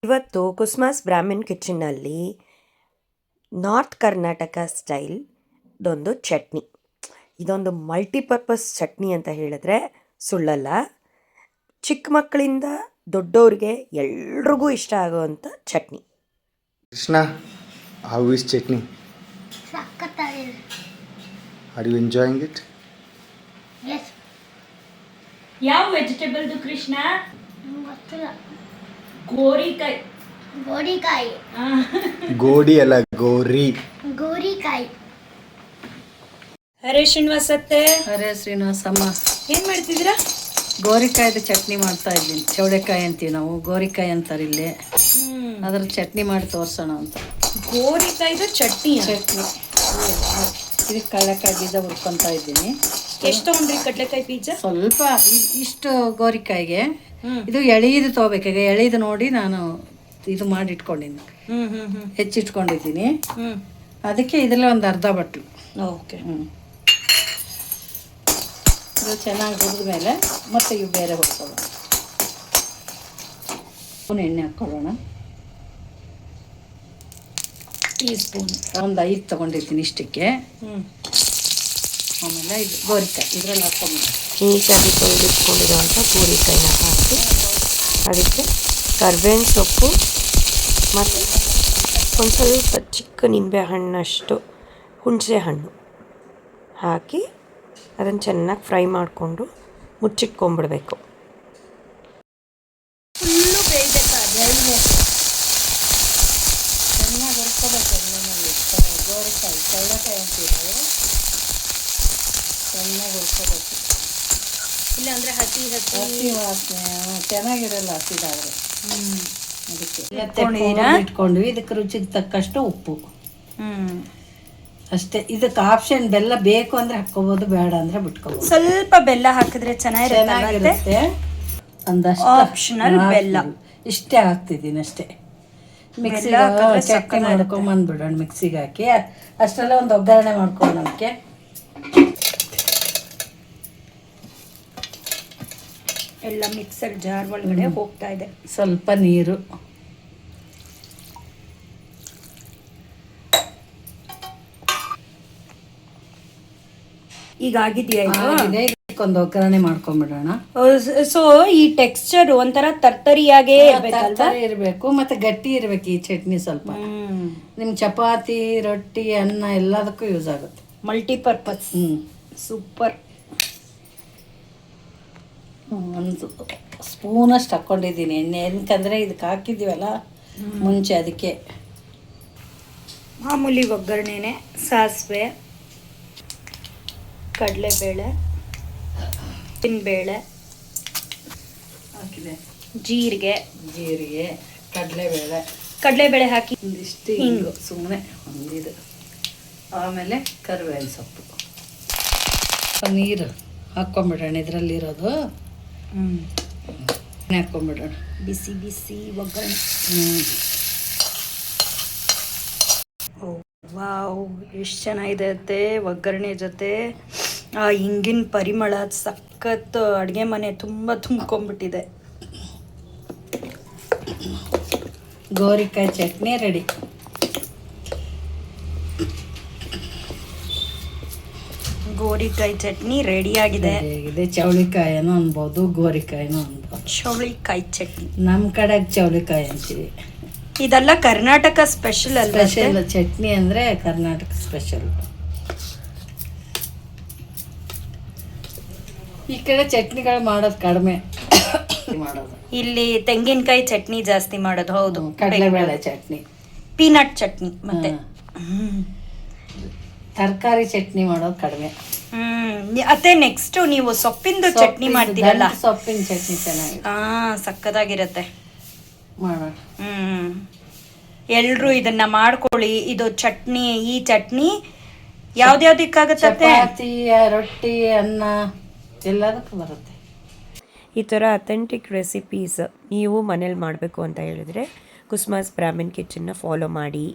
ಇವತ್ತು ಕುಸ್ಮಾಸ್ Brahmin ಕಿಚನ್ನಲ್ಲಿ north Karnataka style ಇದೊಂದು ಚಟ್ನಿ. ಇದೊಂದು ಮಲ್ಟಿಪರ್ಪಸ್ ಚಟ್ನಿ ಅಂತ ಹೇಳಿದ್ರೆ ಸುಳ್ಳಲ್ಲ. ಚಿಕ್ಕ ಮಕ್ಕಳಿಂದ ದೊಡ್ಡವ್ರಿಗೆ ಎಲ್ರಿಗೂ ಇಷ್ಟ ಆಗುವಂಥ chutney. Krishna, how is chutney? ಸಕ್ಕತ್ತಾಗಿದೆ. Are you enjoying it? Yes. ಯಾವ ವೆಜಿಟೇಬಲ್ ಕೃಷ್ಣ? ಗೊತ್ತಿಲ್ಲ. ಗೋರಿಕಾಯಿ. ಗೋರಿಕಾಯಿ. ಗೋಡಿ ಅಲ್ಲ, ಗೋರಿ. ಗೋರಿಕಾಯಿ. ಹರೇ ಶ್ರೀನಿವಾಸತ್ತೆ. ಹರೇ ಶ್ರೀನಿವಾಸಮ್ಮ. ಏನ್ ಮಾಡ್ತಿದ್ದೀರಾ? ಗೋರಿಕಾಯ್ದು ಚಟ್ನಿ ಮಾಡ್ತಾ ಇದ್ದೀನಿ. ಚೌಡೆಕಾಯಿ ಅಂತೀವಿ ನಾವು, ಗೋರಿಕಾಯಿ ಅಂತಾರೆ ಇಲ್ಲಿ. ಅದ್ರ ಚಟ್ನಿ ಮಾಡಿ ತೋರ್ಸೋಣ ಅಂತ. ಗೋರಿಕಾಯ್ದು ಚಟ್ನಿ. ಇದಕ್ಕೆ ಕಡಲೆಕಾಯಿ ಬೀಜ ಹುರ್ಕೊತಾ ಇದ್ದೀನಿ. ಎಷ್ಟು ತಗೊಂಡ್ರಿ ಕಡಲೆಕಾಯಿ ಬೀಜ? ಸ್ವಲ್ಪ ಇಷ್ಟು ಗೋರಿಕಾಯಿಗೆ. ಇದು ಎಳೀದು ತೊಗೋಬೇಕಾಗ ಎಳೀದು ನೋಡಿ ನಾನು ಇದು ಮಾಡಿ ಇಟ್ಕೊಂಡಿದ್ದೀನಿ. ಹೆಚ್ಚಿಟ್ಕೊಂಡಿದ್ದೀನಿ. ಅದಕ್ಕೆ ಇದರಲ್ಲಿ ಒಂದು ಅರ್ಧ ಬಟ್ಲು. ಓಕೆ. ಇದು ಚೆನ್ನಾಗಿ ಹುರಿದ ಮೇಲೆ ಮತ್ತೆ ಇವು ಬೇರೆ ಹುರ್ಕೊಳ್ಳೋಣ. ಎಣ್ಣೆ ಹಾಕ್ಕೊಳ್ಳೋಣ. Tea spoon. ಒಂದು 5 ತೊಗೊಂಡಿರ್ತೀನಿ ಇಷ್ಟಕ್ಕೆ. ಆಮೇಲೆ ಇದು ಗೋರಿಕಾಯಿ ಇದರಲ್ಲಿ ಹಾಕ್ಕೊಂಡು ನೀಟಾಗಿ ತೊಳೆದಿಟ್ಕೊಂಡಿರುವಂಥ ಗೋರಿಕಾಯಿನ ಹಾಕಿ ಅದಕ್ಕೆ ಕರ್ಬೇವಿನ ಸೊಪ್ಪು ಮತ್ತು ಒಂದು ಸ್ವಲ್ಪ ಚಿಕ್ಕ ನಿಂಬೆ ಹಣ್ಣಷ್ಟು ಹುಣಸೆ ಹಣ್ಣು ಹಾಕಿ ಅದನ್ನು ಚೆನ್ನಾಗಿ ಫ್ರೈ ಮಾಡಿಕೊಂಡು ಮುಚ್ಚಿಟ್ಕೊಂಡ್ಬಿಡ್ಬೇಕು. ಫುಲ್ಲು ಬೇಯಬೇಕಾದ್ರೆ ಚೆನ್ನಾಗಿ ಹುರ್ಕೋಬೇಕು. ಗೋರಿಕಾಯಿ ಚೌಳೆಕಾಯಿ ಅಂತೀವಿ ನಾವು. ಚೆನ್ನಾಗಿ ಹುರ್ಕೋಬೇಕು. ಇಲ್ಲ ಅಂದರೆ ಹಸಿ ಹಸಿ ವಾಸನೆ ಚೆನ್ನಾಗಿರಲ್ಲ ಹಸಿದಾದರೆ. ಅದಕ್ಕೆ ಇಟ್ಕೊಂಡ್ವಿ. ಇದಕ್ಕೆ ರುಚಿಗೆ ತಕ್ಕಷ್ಟು ಉಪ್ಪು ಅಷ್ಟೇ. ಇದಕ್ಕೆ ಆಪ್ಷನ್ ಬೆಲ್ಲ ಬೇಕು ಅಂದರೆ ಹಾಕ್ಕೋಬೋದು, ಬೇಡ ಅಂದರೆ ಬಿಟ್ಕೋಬೋದು. ಸ್ವಲ್ಪ ಬೆಲ್ಲ ಹಾಕಿದ್ರೆ ಚೆನ್ನಾಗಿರುತ್ತೆ. ಒಂದಷ್ಟು ಆಪ್ಷನಲ್ ಬೆಲ್ಲ ಇಷ್ಟೇ ಹಾಕ್ತಿದ್ದೀನಿ ಅಷ್ಟೇ. ಮಿಕ್ಸಿಗೆ ಚಟ್ನಿ ಮಾಡ್ಕೊಂಬಂದ್ಬಿಡೋಣ. ಮಿಕ್ಸಿಗೆ ಹಾಕಿ ಅಷ್ಟೆಲ್ಲ ಒಂದು ಒಗ್ಗರಣೆ ಮಾಡ್ಕೊಂಡು ಅದಕ್ಕೆ ಎಲ್ಲ ಮಿಕ್ಸರ್ ಜಾರ್ ಒಳಗಡೆ ಹೋಗ್ತಾ ಇದೆ. ಸ್ವಲ್ಪ ನೀರು, ಈಗ ಆಗಿದೆಯಾ? ಒಂದು ಒಗ್ಗರಣೆ ಮಾಡ್ಕೊಂಡ್ಬಿಡೋಣ. ಸೊ ಈ ಟೆಕ್ಸ್ಚರ್ ಒಂಥರ ತರ್ತರಿಯಾಗೇ ಇರಬೇಕು ಮತ್ತೆ ಗಟ್ಟಿ ಇರಬೇಕು ಈ ಚಟ್ನಿ. ಸ್ವಲ್ಪ ನಿಮ್ ಚಪಾತಿ, ರೊಟ್ಟಿ, ಅನ್ನ ಎಲ್ಲದಕ್ಕೂ ಯೂಸ್ ಆಗುತ್ತೆ. ಮಲ್ಟಿಪರ್ಪಸ್. ಸೂಪರ್. ಒಂದು ಸ್ಪೂನಷ್ಟು ಹಾಕ್ಕೊಂಡಿದ್ದೀನಿ ಎಣ್ಣೆ. ಏನಕ್ಕಂದರೆ ಇದಕ್ಕೆ ಹಾಕಿದ್ದೀವಲ್ಲ ಮುಂಚೆ, ಅದಕ್ಕೆ. ಮಾಮೂಲಿ ಒಗ್ಗರಣೆನೆ. ಸಾಸಿವೆ, ಕಡಲೆಬೇಳೆ, ಉದ್ದಿನಬೇಳೆ ಹಾಕಿದೆ, ಜೀರಿಗೆ, ಕಡಲೆಬೇಳೆ ಹಾಕಿ ಒಂದಿಷ್ಟು ಹಿಂಗು ಸುಮ್ಮನೆ ಒಂದಿದು. ಆಮೇಲೆ ಕರಿಬೇವಿನ ಸೊಪ್ಪು, ನೀರು ಹಾಕ್ಕೊಂಬಿಡೋಣ. ಇದರಲ್ಲಿರೋದು ಹಾಕ್ಕೊಂಬಿಡೋಣ. ಬಿಸಿ ಬಿಸಿ ಒಗ್ಗರಣೆ. ವಾವ್, ಎಷ್ಟು ಚೆನ್ನಾಗಿದೆ ಒಗ್ಗರಣೆ ಜೊತೆ ಆ ಹಿಂಗಿನ ಪರಿಮಳ. ಸಖತ್ ಅಡುಗೆ ಮನೆ ತುಂಬ ತುಂಬ್ಕೊಂಡ್ಬಿಟ್ಟಿದೆ. ಗೋರಿಕಾಯಿ ಚಟ್ನಿ ರೆಡಿ. ಗೋರಿಕಾಯಿ ಚಟ್ನಿ ರೆಡಿಯಾಗಿದೆ. ಚೌಳಿಕಾಯಿನೂ ಅನ್ಬೋದು, ಗೋರಿಕಾಯಿನೂ ಅನ್ಬೋದು. ಚೌಳಿಕಾಯಿ ಚಟ್ನಿ ನಮ್ಮ ಕಡೆಗೆ ಚೌಳಿಕಾಯಿ ಅಂತೀವಿ. ಇದೆಲ್ಲ ಕರ್ನಾಟಕ ಸ್ಪೆಷಲ್ ಅಲ್ಲ? ಸ್ಪೆಷಲ್ ಚಟ್ನಿ ಅಂದರೆ ಕರ್ನಾಟಕ ಸ್ಪೆಷಲ್. ಈ ಕಡೆ ಚಟ್ನಿಗಳು ಮಾಡೋದು ಕಡಿಮೆ ಮಾಡೋದು. ಇಲ್ಲಿ ತೆಂಗಿನಕಾಯಿ ಚಟ್ನಿ ಜಾಸ್ತಿ ಮಾಡೋದು. ಹೌದು, ಕಡಲೆಬೇಳೆ ಚಟ್ನಿ, ಪೀನಟ್ ಚಟ್ನಿ, ಮತ್ತೆ ತರಕಾರಿ ಚಟ್ನಿ ಮಾಡೋದು ಕಡಿಮೆ. ಅತ್ತೆ ನೆಕ್ಸ್ಟ್ ನೀವು ಸೊಪ್ಪಿಂದು ಚಟ್ನಿ ಮಾಡ್ತೀರಲ್ಲ? ಸೊಪ್ಪಿನ ಚಟ್ನಿ ಚೆನ್ನಾಗಿ ಸಕ್ಕತ್ತಾಗಿರತ್ತೆ. ಮಾಡೋಣ. ಎಲ್ರು ಇದನ್ನ ಮಾಡ್ಕೊಳ್ಳಿ. ಇದು ಚಟ್ನಿ, ಈ ಚಟ್ನಿ ಯಾವ್ದ್ಯಾವ್ದಕ್ಕಾಗತ್ತೆ? ಚಪಾತಿ, ರೊಟ್ಟಿ, ಅನ್ನ ಎಲ್ಲದಕ್ಕೂ ಬರುತ್ತೆ. ಈ ಥರ ಅಥೆಂಟಿಕ್ ರೆಸಿಪೀಸ್ ನೀವು ಮನೇಲಿ ಮಾಡಬೇಕು ಅಂತ ಹೇಳಿದ್ರೆ ಕುಸ್ಮಾಸ್ ಬ್ರಾಹ್ಮಿನ್ ಕಿಚನ್ನ ಫಾಲೋ ಮಾಡಿ.